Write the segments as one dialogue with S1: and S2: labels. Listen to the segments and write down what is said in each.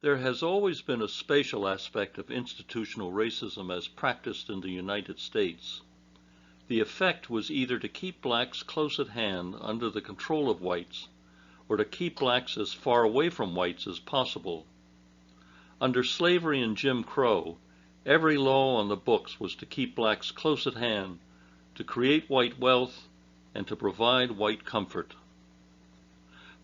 S1: There has always been a spatial aspect of institutional racism as practiced in the United States. The effect was either to keep blacks close at hand under the control of whites, or to keep blacks as far away from whites as possible. Under slavery and Jim Crow, every law on the books was to keep blacks close at hand, to create white wealth, and to provide white comfort.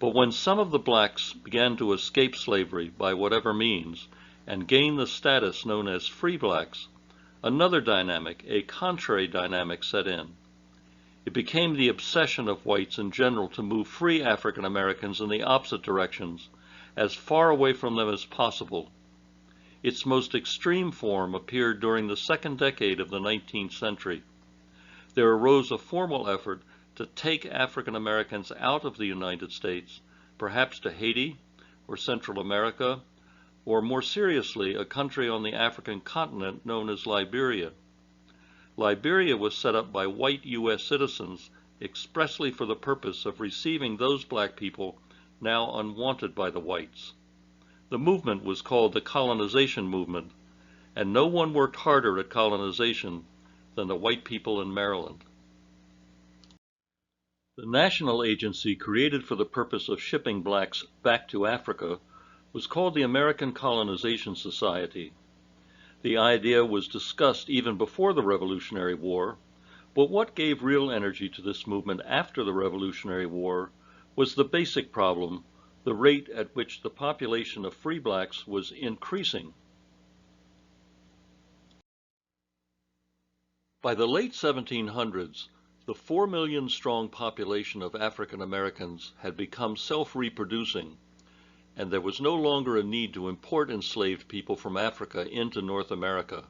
S1: But when some of the blacks began to escape slavery by whatever means and gain the status known as free blacks, another dynamic, a contrary dynamic, set in. It became the obsession of whites in general to move free African Americans in the opposite directions, as far away from them as possible. Its most extreme form appeared during the second decade of the 19th century. There arose a formal effort to take African Americans out of the United States, perhaps to Haiti or Central America, or more seriously, a country on the African continent known as Liberia. Liberia was set up by white U.S. citizens expressly for the purpose of receiving those black people now unwanted by the whites. The movement was called the Colonization movement, and no one worked harder at colonization than the white people in Maryland. The national agency created for the purpose of shipping blacks back to Africa was called the American Colonization Society. The idea was discussed even before the Revolutionary War, but what gave real energy to this movement after the Revolutionary War was the basic problem, the rate at which the population of free blacks was increasing. By the late 1700s, the 4 million strong population of African Americans had become self-reproducing, and there was no longer a need to import enslaved people from Africa into North America.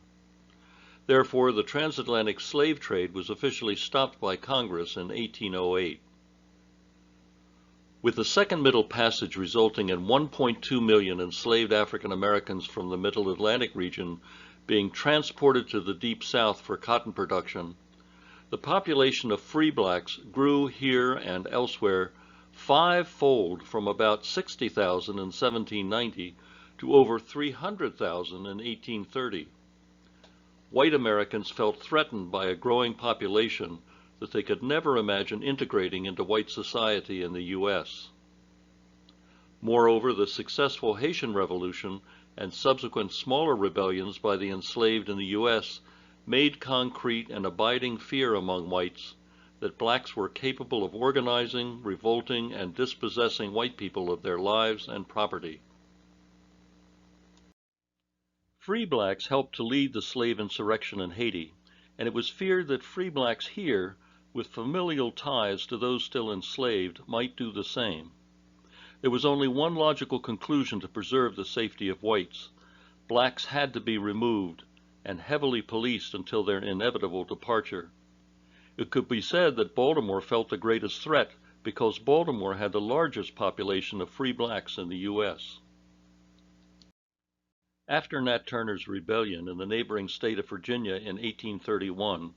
S1: Therefore, the transatlantic slave trade was officially stopped by Congress in 1808. With the Second Middle Passage resulting in 1.2 million enslaved African Americans from the Middle Atlantic region being transported to the Deep South for cotton production, the population of free blacks grew here and elsewhere five-fold from about 60,000 in 1790 to over 300,000 in 1830. White Americans felt threatened by a growing population that they could never imagine integrating into white society in the U.S. Moreover, the successful Haitian Revolution and subsequent smaller rebellions by the enslaved in the U.S. made concrete an abiding fear among whites that blacks were capable of organizing, revolting, and dispossessing white people of their lives and property. Free blacks helped to lead the slave insurrection in Haiti, and it was feared that free blacks here, with familial ties to those still enslaved, might do the same. There was only one logical conclusion to preserve the safety of whites. Blacks had to be removed and heavily policed until their inevitable departure. It could be said that Baltimore felt the greatest threat because Baltimore had the largest population of free blacks in the U.S. After Nat Turner's rebellion in the neighboring state of Virginia in 1831,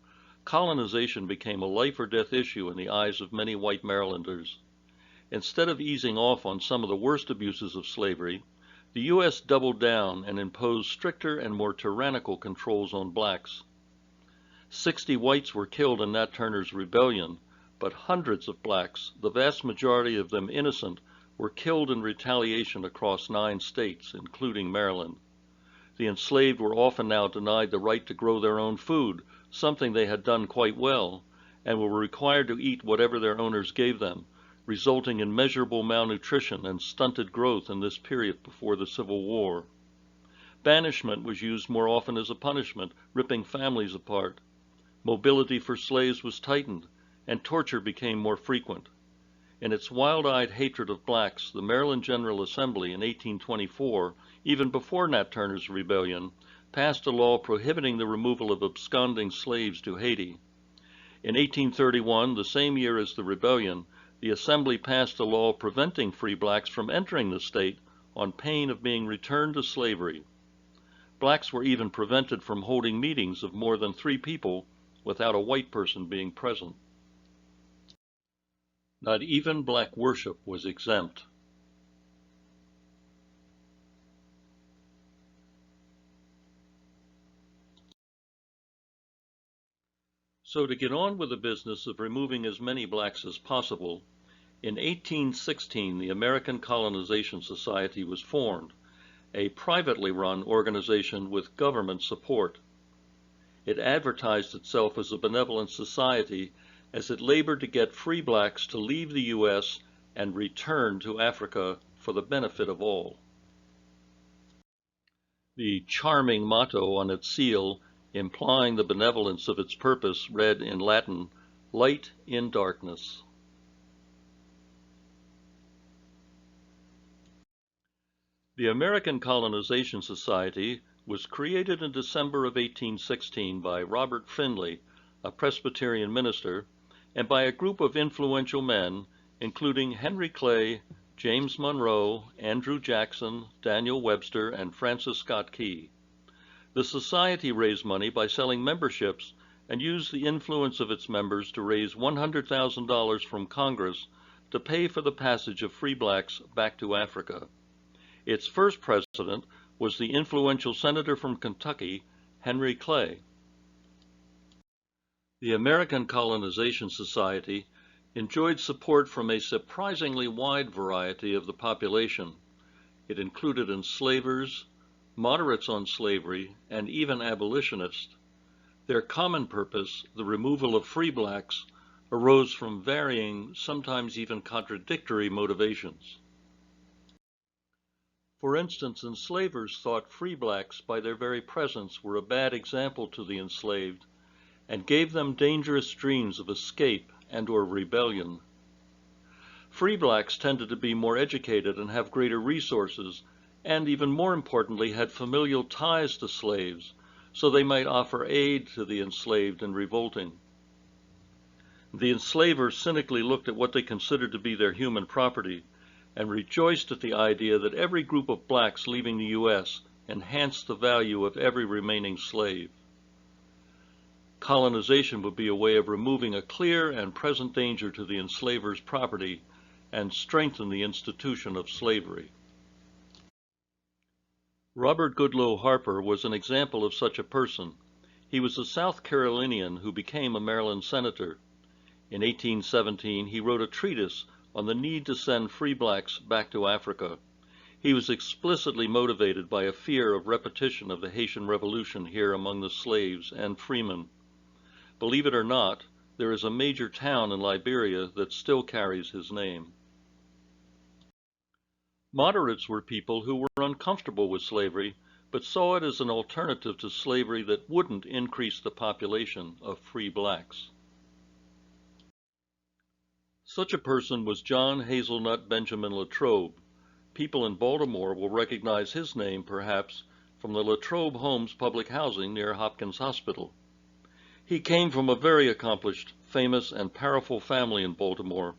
S1: colonization became a life-or-death issue in the eyes of many white Marylanders. Instead of easing off on some of the worst abuses of slavery, the U.S. doubled down and imposed stricter and more tyrannical controls on blacks. 60 whites were killed in Nat Turner's rebellion, but hundreds of blacks, the vast majority of them innocent, were killed in retaliation across 9 states, including Maryland. The enslaved were often now denied the right to grow their own food, something they had done quite well, and were required to eat whatever their owners gave them, resulting in measurable malnutrition and stunted growth in this period before the Civil War. Banishment was used more often as a punishment, ripping families apart. Mobility for slaves was tightened, and torture became more frequent. In its wild-eyed hatred of blacks, the Maryland General Assembly in 1824, even before Nat Turner's rebellion, passed a law prohibiting the removal of absconding slaves to Haiti. In 1831, the same year as the rebellion, the Assembly passed a law preventing free blacks from entering the state on pain of being returned to slavery. Blacks were even prevented from holding meetings of more than 3 people without a white person being present. Not even black worship was exempt. So to get on with the business of removing as many blacks as possible, in 1816 the American Colonization Society was formed, a privately run organization with government support. It advertised itself as a benevolent society as it labored to get free blacks to leave the U.S. and return to Africa for the benefit of all. The charming motto on its seal, implying the benevolence of its purpose, read in Latin, "Light in Darkness." The American Colonization Society was created in December of 1816 by Robert Finley, a Presbyterian minister, and by a group of influential men, including Henry Clay, James Monroe, Andrew Jackson, Daniel Webster, and Francis Scott Key. The society raised money by selling memberships and used the influence of its members to raise $100,000 from Congress to pay for the passage of free blacks back to Africa. Its first president was the influential senator from Kentucky, Henry Clay. The American Colonization Society enjoyed support from a surprisingly wide variety of the population. It included enslavers, moderates on slavery, and even abolitionists. Their common purpose, the removal of free blacks, arose from varying, sometimes even contradictory motivations. For instance, enslavers thought free blacks by their very presence were a bad example to the enslaved and gave them dangerous dreams of escape and or rebellion. Free blacks tended to be more educated and have greater resources, and even more importantly, had familial ties to slaves, so they might offer aid to the enslaved in revolting. The enslavers cynically looked at what they considered to be their human property and rejoiced at the idea that every group of blacks leaving the U.S. enhanced the value of every remaining slave. Colonization would be a way of removing a clear and present danger to the enslaver's property and strengthen the institution of slavery. Robert Goodloe Harper was an example of such a person. He was a South Carolinian who became a Maryland senator. In 1817, he wrote a treatise on the need to send free blacks back to Africa. He was explicitly motivated by a fear of repetition of the Haitian Revolution here among the slaves and freemen. Believe it or not, there is a major town in Liberia that still carries his name. Moderates were people who were uncomfortable with slavery, but saw it as an alternative to slavery that wouldn't increase the population of free blacks. Such a person was John Hazelnut Benjamin Latrobe. People in Baltimore will recognize his name, perhaps, from the Latrobe Homes public housing near Hopkins Hospital. He came from a very accomplished, famous, and powerful family in Baltimore.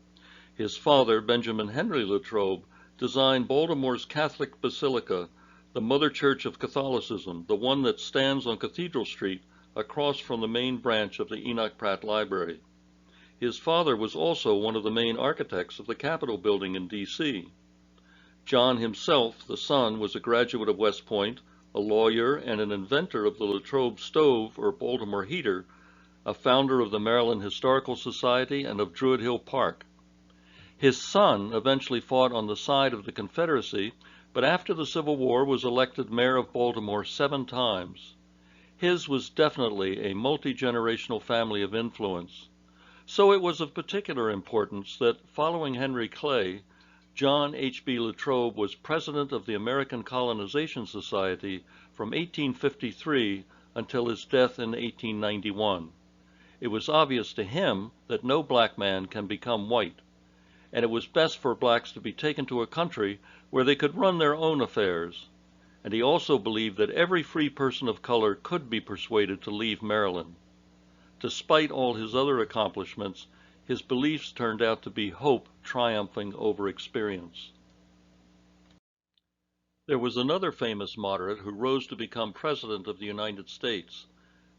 S1: His father, Benjamin Henry Latrobe, designed Baltimore's Catholic Basilica, the mother church of Catholicism, the one that stands on Cathedral Street across from the main branch of the Enoch Pratt Library. His father was also one of the main architects of the Capitol building in D.C. John himself, the son, was a graduate of West Point, a lawyer, and an inventor of the Latrobe stove or Baltimore heater, a founder of the Maryland Historical Society and of Druid Hill Park. His son eventually fought on the side of the Confederacy, but after the Civil War was elected mayor of Baltimore 7 times. His was definitely a multi-generational family of influence. So it was of particular importance that, following Henry Clay, John H.B. Latrobe was president of the American Colonization Society from 1853 until his death in 1891. It was obvious to him that no black man can become white, and it was best for blacks to be taken to a country where they could run their own affairs. And he also believed that every free person of color could be persuaded to leave Maryland. Despite all his other accomplishments, his beliefs turned out to be hope triumphing over experience. There was another famous moderate who rose to become President of the United States.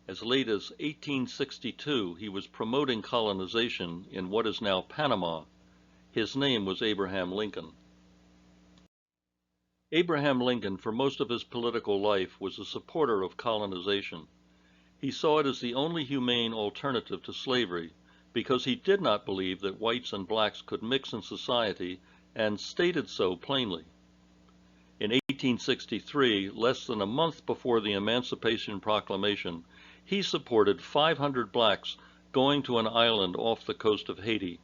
S1: As late as 1862, he was promoting colonization in what is now Panama. His name was Abraham Lincoln. Abraham Lincoln, for most of his political life, was a supporter of colonization. He saw it as the only humane alternative to slavery, because he did not believe that whites and blacks could mix in society, and stated so plainly. In 1863, less than a month before the Emancipation Proclamation, he supported 500 blacks going to an island off the coast of Haiti.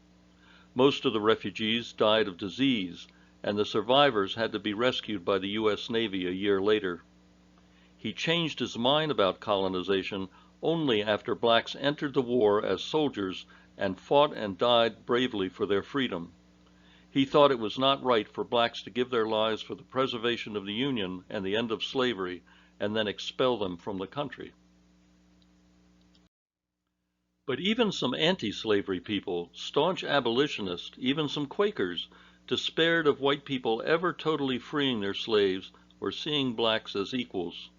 S1: Most of the refugees died of disease, and the survivors had to be rescued by the U.S. Navy a year later. He changed his mind about colonization only after blacks entered the war as soldiers and fought and died bravely for their freedom. He thought it was not right for blacks to give their lives for the preservation of the Union and the end of slavery and then expel them from the country. But even some anti-slavery people, staunch abolitionists, even some Quakers, despaired of white people ever totally freeing their slaves or seeing blacks as equals,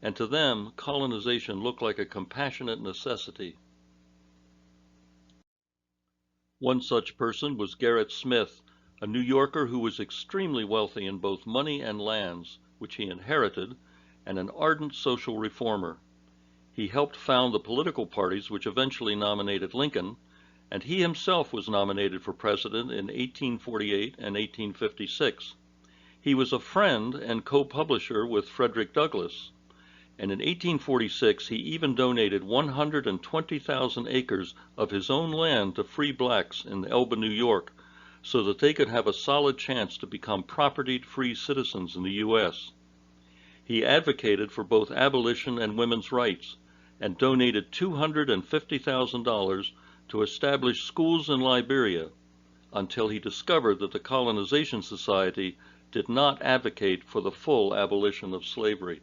S1: and to them colonization looked like a compassionate necessity. One such person was Garrett Smith, a New Yorker who was extremely wealthy in both money and lands, which he inherited, and an ardent social reformer. He helped found the political parties which eventually nominated Lincoln, and he himself was nominated for president in 1848 and 1856. He was a friend and co-publisher with Frederick Douglass, and in 1846 he even donated 120,000 acres of his own land to free blacks in Elba, New York, so that they could have a solid chance to become propertied free citizens in the U.S. He advocated for both abolition and women's rights, and donated $250,000 to establish schools in Liberia, until he discovered that the Colonization Society did not advocate for the full abolition of slavery.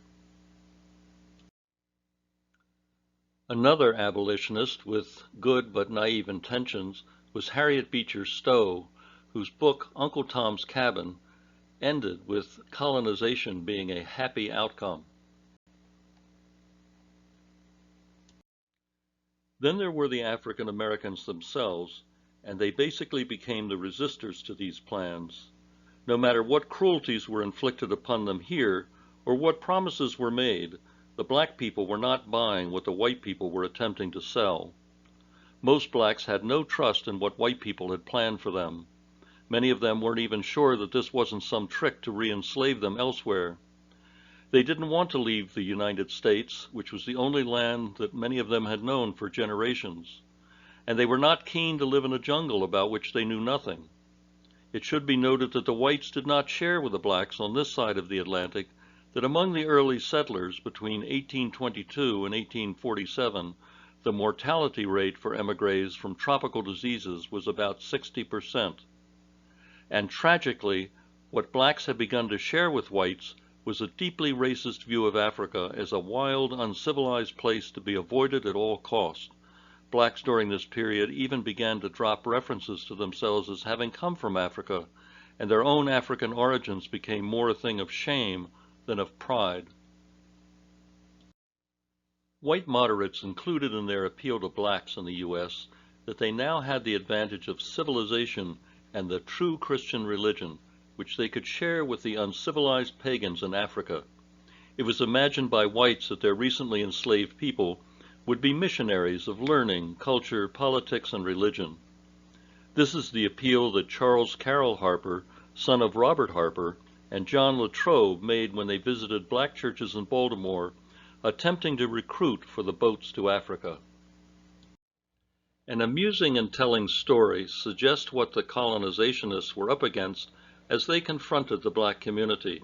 S1: Another abolitionist with good but naive intentions was Harriet Beecher Stowe, whose book Uncle Tom's Cabin ended with colonization being a happy outcome. Then there were the African Americans themselves, and they basically became the resistors to these plans. No matter what cruelties were inflicted upon them here, or what promises were made, the black people were not buying what the white people were attempting to sell. Most blacks had no trust in what white people had planned for them. Many of them weren't even sure that this wasn't some trick to re-enslave them elsewhere. They didn't want to leave the United States, which was the only land that many of them had known for generations, and they were not keen to live in a jungle about which they knew nothing. It should be noted that the whites did not share with the blacks on this side of the Atlantic that among the early settlers between 1822 and 1847, the mortality rate for emigres from tropical diseases was about 60%. And tragically, what blacks had begun to share with whites was a deeply racist view of Africa as a wild, uncivilized place to be avoided at all costs. Blacks during this period even began to drop references to themselves as having come from Africa, and their own African origins became more a thing of shame than of pride. White moderates included in their appeal to blacks in the U.S. that they now had the advantage of civilization and the true Christian religion, which they could share with the uncivilized pagans in Africa. It was imagined by whites that their recently enslaved people would be missionaries of learning, culture, politics, and religion. This is the appeal that Charles Carroll Harper, son of Robert Harper, and John Latrobe made when they visited black churches in Baltimore, attempting to recruit for the boats to Africa. An amusing and telling story suggests what the colonizationists were up against as they confronted the black community.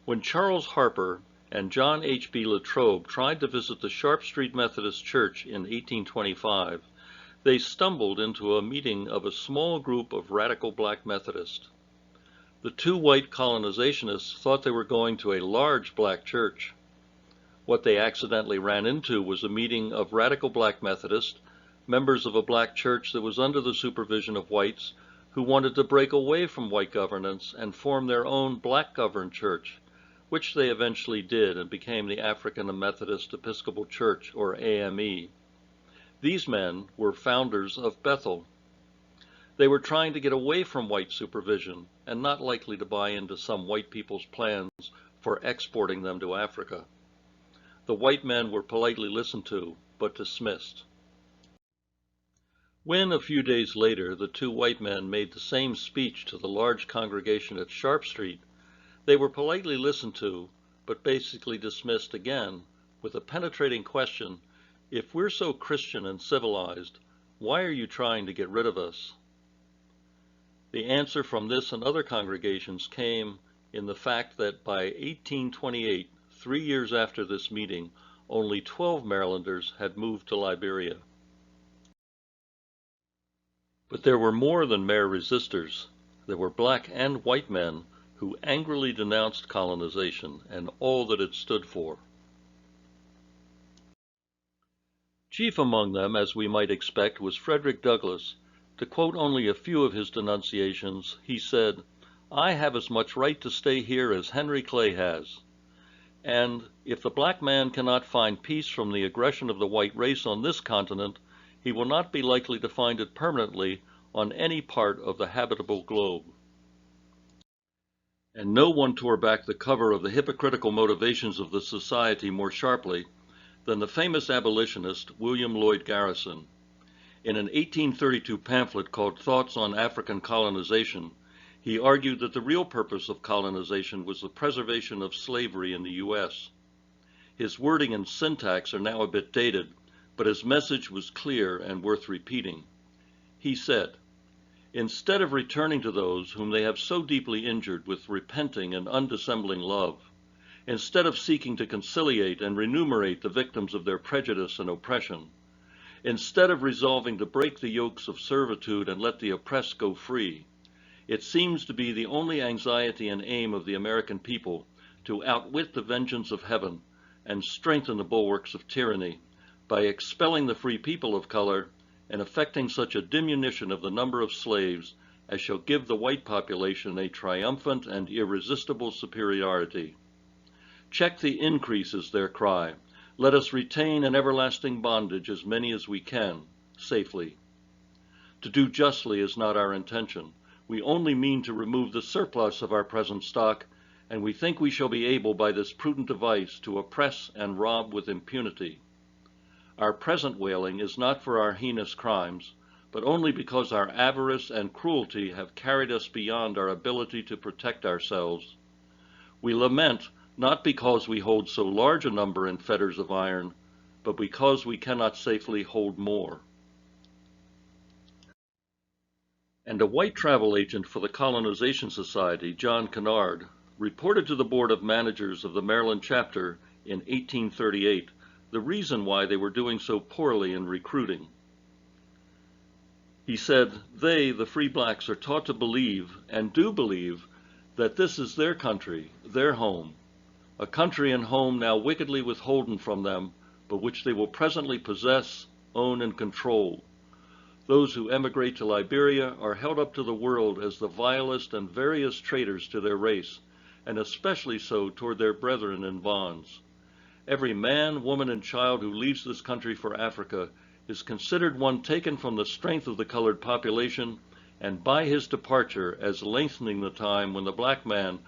S1: When Charles Harper and John H.B. Latrobe tried to visit the Sharp Street Methodist Church in 1825, they stumbled into a meeting of a small group of radical black Methodists. The two white colonizationists thought they were going to a large black church. What they accidentally ran into was a meeting of radical black Methodists, members of a black church that was under the supervision of whites, who wanted to break away from white governance and form their own black-governed church, which they eventually did and became the African Methodist Episcopal Church, or AME. These men were founders of Bethel. They were trying to get away from white supervision and not likely to buy into some white people's plans for exporting them to Africa. The white men were politely listened to, but dismissed. When, a few days later, the two white men made the same speech to the large congregation at Sharp Street, they were politely listened to, but basically dismissed again, with a penetrating question: if we're so Christian and civilized, why are you trying to get rid of us? The answer from this and other congregations came in the fact that by 1828, 3 years after this meeting, only 12 Marylanders had moved to Liberia. But there were more than mere resistors. There were black and white men who angrily denounced colonization and all that it stood for. Chief among them, as we might expect, was Frederick Douglass. To quote only a few of his denunciations, he said, "I have as much right to stay here as Henry Clay has. And if the black man cannot find peace from the aggression of the white race on this continent, he will not be likely to find it permanently on any part of the habitable globe." And no one tore back the cover of the hypocritical motivations of the society more sharply than the famous abolitionist William Lloyd Garrison. In an 1832 pamphlet called Thoughts on African Colonization, he argued that the real purpose of colonization was the preservation of slavery in the U.S. His wording and syntax are now a bit dated, but his message was clear and worth repeating. He said, "Instead of returning to those whom they have so deeply injured with repenting and undissembling love, instead of seeking to conciliate and remunerate the victims of their prejudice and oppression, instead of resolving to break the yokes of servitude and let the oppressed go free, it seems to be the only anxiety and aim of the American people to outwit the vengeance of heaven and strengthen the bulwarks of tyranny by expelling the free people of color and effecting such a diminution of the number of slaves as shall give the white population a triumphant and irresistible superiority. Check the increase is their cry. Let us retain in everlasting bondage as many as we can, safely. To do justly is not our intention. We only mean to remove the surplus of our present stock, and we think we shall be able by this prudent device to oppress and rob with impunity. Our present wailing is not for our heinous crimes, but only because our avarice and cruelty have carried us beyond our ability to protect ourselves. We lament not because we hold so large a number in fetters of iron, but because we cannot safely hold more." And a white travel agent for the Colonization Society, John Kennard, reported to the Board of Managers of the Maryland chapter in 1838 the reason why they were doing so poorly in recruiting. He said, "They, the free blacks, are taught to believe, and do believe, that this is their country, their home, a country and home now wickedly withholden from them, but which they will presently possess, own, and control. Those who emigrate to Liberia are held up to the world as the vilest and veriest traitors to their race, and especially so toward their brethren in bonds. Every man, woman, and child who leaves this country for Africa is considered one taken from the strength of the colored population, and by his departure as lengthening the time when the black man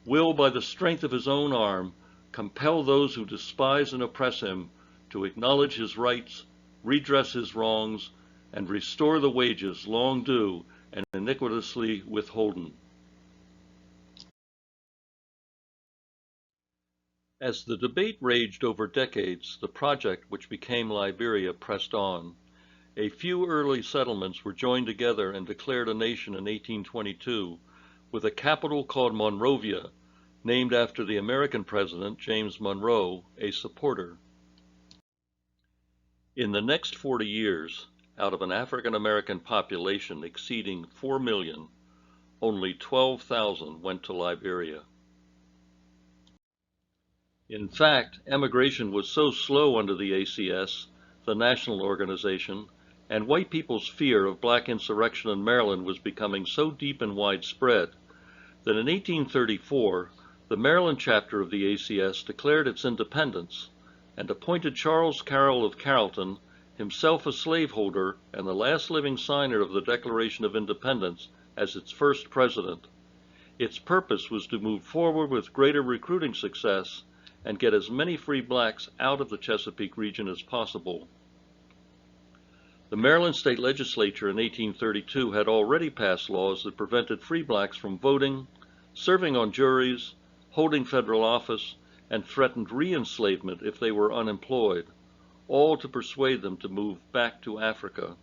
S1: will, by the strength of his own arm, compel those who despise and oppress him to acknowledge his rights, redress his wrongs, and restore the wages long due and iniquitously withholden." As the debate raged over decades, the project which became Liberia pressed on. A few early settlements were joined together and declared a nation in 1822, with a capital called Monrovia, named after the American president, James Monroe, a supporter. In the next 40 years, out of an African-American population exceeding 4 million, only 12,000 went to Liberia. In fact, emigration was so slow under the ACS, the national organization, and white people's fear of black insurrection in Maryland was becoming so deep and widespread that in 1834, the Maryland chapter of the ACS declared its independence and appointed Charles Carroll of Carrollton, himself a slaveholder and the last living signer of the Declaration of Independence, as its first president. Its purpose was to move forward with greater recruiting success and get as many free blacks out of the Chesapeake region as possible. The Maryland state legislature in 1832 had already passed laws that prevented free blacks from voting, serving on juries, holding federal office, and threatened re-enslavement if they were unemployed, all to persuade them to move back to Africa.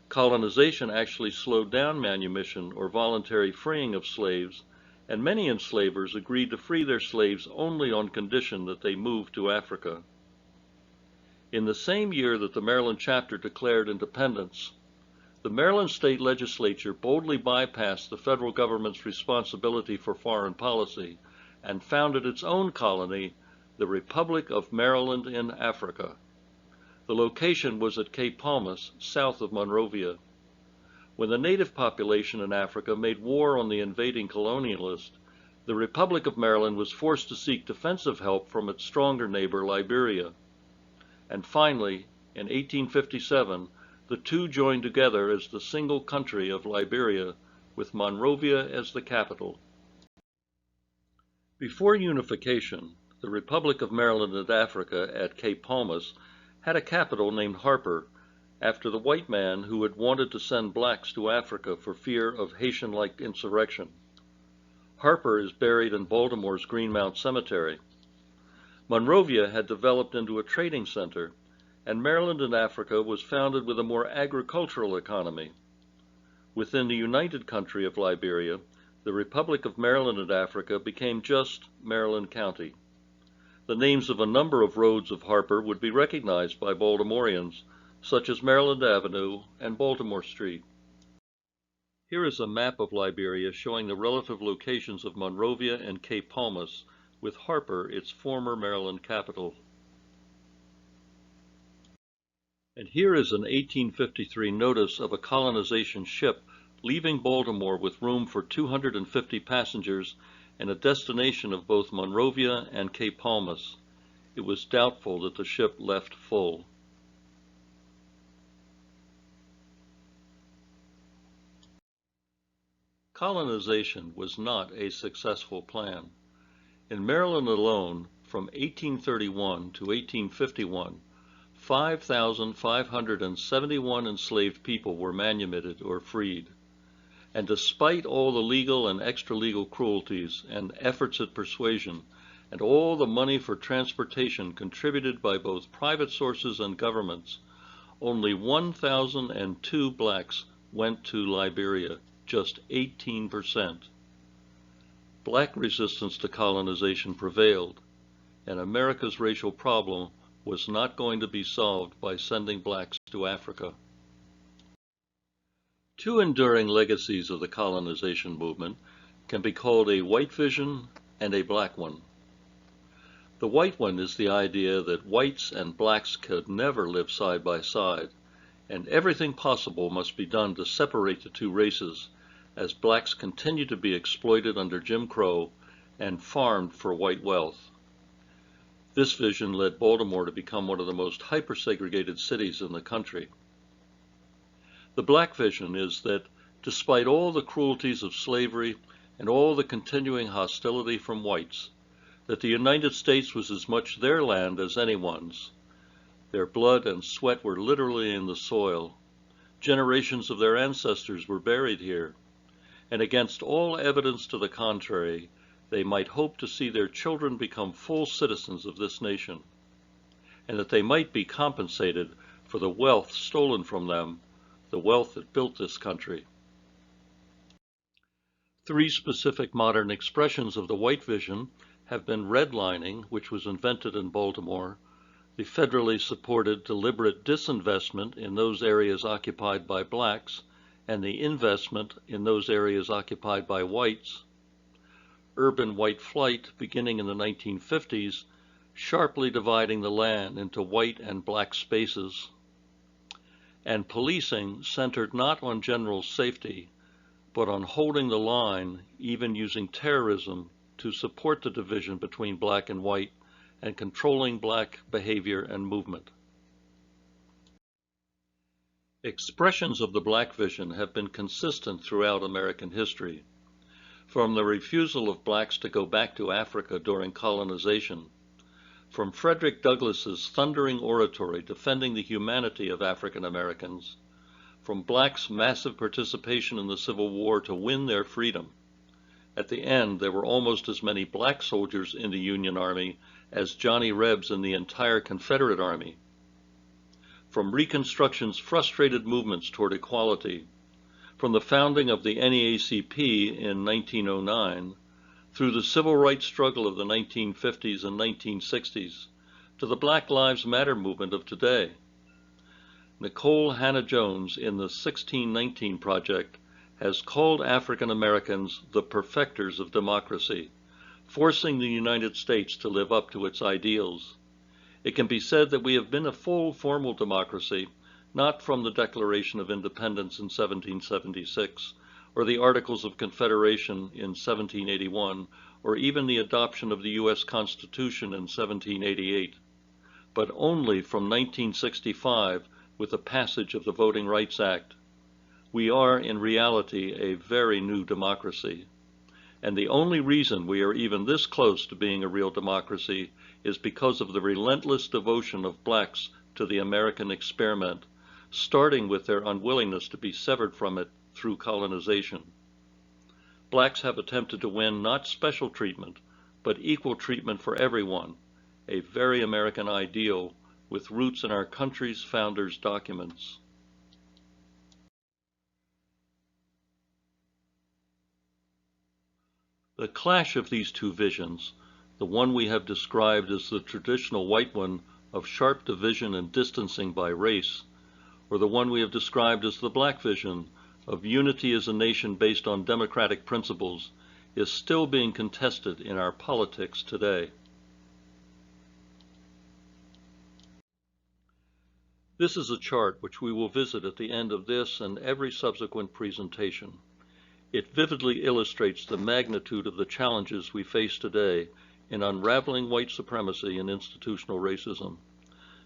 S1: Colonization actually slowed down manumission or voluntary freeing of slaves, and many enslavers agreed to free their slaves only on condition that they moved to Africa. In the same year that the Maryland chapter declared independence, the Maryland state legislature boldly bypassed the federal government's responsibility for foreign policy and founded its own colony, the Republic of Maryland in Africa. The location was at Cape Palmas, south of Monrovia. When the native population in Africa made war on the invading colonialist, the Republic of Maryland was forced to seek defensive help from its stronger neighbor, Liberia. And finally, in 1857, the two joined together as the single country of Liberia, with Monrovia as the capital. Before unification, the Republic of Maryland and Africa at Cape Palmas had a capital named Harper, after the white man who had wanted to send blacks to Africa for fear of Haitian-like insurrection. Harper is buried in Baltimore's Greenmount Cemetery. Monrovia had developed into a trading center, and Maryland in Africa was founded with a more agricultural economy. Within the united country of Liberia, the Republic of Maryland and Africa became just Maryland County. The names of a number of roads of Harper would be recognized by Baltimoreans, such as Maryland Avenue and Baltimore Street. Here is a map of Liberia showing the relative locations of Monrovia and Cape Palmas, with Harper its former Maryland capital. And here is an 1853 notice of a colonization ship leaving Baltimore with room for 250 passengers and a destination of both Monrovia and Cape Palmas. It was doubtful that the ship left full. Colonization was not a successful plan. In Maryland alone, from 1831 to 1851, 5,571 enslaved people were manumitted or freed. And despite all the legal and extra-legal cruelties and efforts at persuasion, and all the money for transportation contributed by both private sources and governments, only 1,002 blacks went to Liberia, just 18%. Black resistance to colonization prevailed, and America's racial problem was not going to be solved by sending blacks to Africa. Two enduring legacies of the colonization movement can be called a white vision and a black one. The white one is the idea that whites and blacks could never live side by side, and everything possible must be done to separate the two races, as blacks continue to be exploited under Jim Crow and farmed for white wealth. This vision led Baltimore to become one of the most hyper-segregated cities in the country. The black vision is that, despite all the cruelties of slavery and all the continuing hostility from whites, that the United States was as much their land as anyone's. Their blood and sweat were literally in the soil. Generations of their ancestors were buried here, and against all evidence to the contrary, they might hope to see their children become full citizens of this nation, and that they might be compensated for the wealth stolen from them, the wealth that built this country. Three specific modern expressions of the white vision have been redlining, which was invented in Baltimore, the federally supported deliberate disinvestment in those areas occupied by blacks, and the investment in those areas occupied by whites, urban white flight beginning in the 1950s, sharply dividing the land into white and black spaces, and policing centered not on general safety, but on holding the line, even using terrorism to support the division between black and white and controlling black behavior and movement. Expressions of the black vision have been consistent throughout American history. from the refusal of blacks to go back to Africa during colonization, from Frederick Douglass's thundering oratory defending the humanity of African Americans, from blacks' massive participation in the Civil War to win their freedom. At the end, there were almost as many black soldiers in the Union Army as Johnny Rebs in the entire Confederate Army. From Reconstruction's frustrated movements toward equality, from the founding of the NAACP in 1909, through the civil rights struggle of the 1950s and 1960s, to the Black Lives Matter movement of today. Nicole Hannah-Jones in the 1619 Project has called African Americans the perfecters of democracy, forcing the United States to live up to its ideals. It can be said that we have been a full formal democracy, not from the Declaration of Independence in 1776, or the Articles of Confederation in 1781, or even the adoption of the U.S. Constitution in 1788, but only from 1965 with the passage of the Voting Rights Act. We are, in reality, a very new democracy. And the only reason we are even this close to being a real democracy is because of the relentless devotion of blacks to the American experiment, starting with their unwillingness to be severed from it through colonization. Blacks have attempted to win not special treatment, but equal treatment for everyone, a very American ideal with roots in our country's founders' documents. The clash of these two visions, the one we have described as the traditional white one of sharp division and distancing by race, or the one we have described as the black vision of unity as a nation based on democratic principles, is still being contested in our politics today. This is a chart which we will visit at the end of this and every subsequent presentation. It vividly illustrates the magnitude of the challenges we face today in unraveling white supremacy and institutional racism.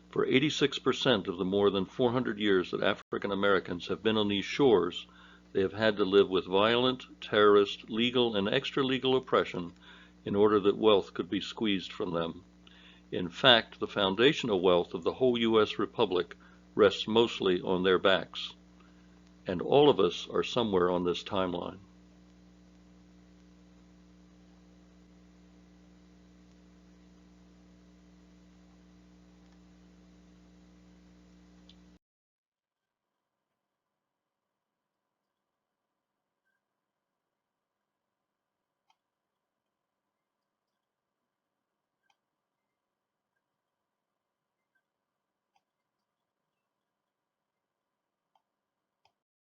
S1: For 86% of the more than 400 years that African Americans have been on these shores, they have had to live with violent, terrorist, legal, and extra-legal oppression in order that wealth could be squeezed from them. In fact, the foundational wealth of the whole U.S. Republic rests mostly on their backs. And all of us are somewhere on this timeline.